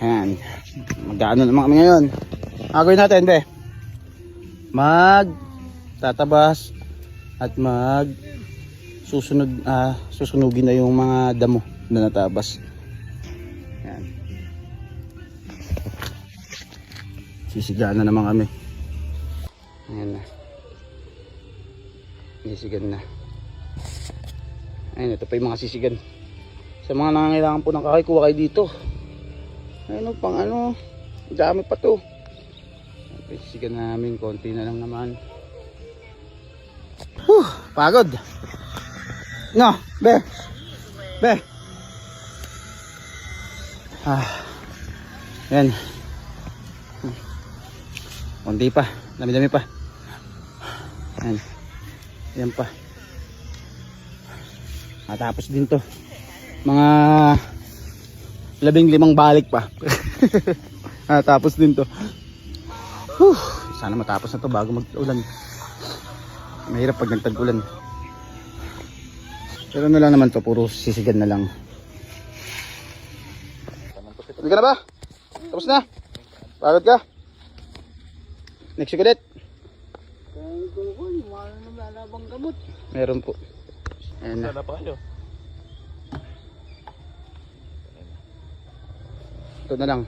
Ayan. Mag-ano naman kami ngayon. Agawin natin, be. Tatabas at susunugin na yung mga damo na natabas. Ayan. Sisigaan na naman kami. Ayan na. Sisigan na. Ayan, ito pa yung mga sisigan. Sa mga nangangailangan po ng kahoy, kuha kayo dito. Ayun, pang ano, dami pa to. Sisigan namin, konti na lang naman. Pagod. No, be. Yan. Konti pa, dami-dami pa. Yan pa. Matapos din to. Mga 15 balik pa. Tapos din to. Sana matapos na to bago mag-ulan. Mahirap pag nagtag-ulan. Pero ano lang naman to, puro sisigan na lang. Hindi ka na ba? Tapos na? Pagod ka? Next week ulit? Meron po. Ayan na. Sana pa kayo? Ito na lang.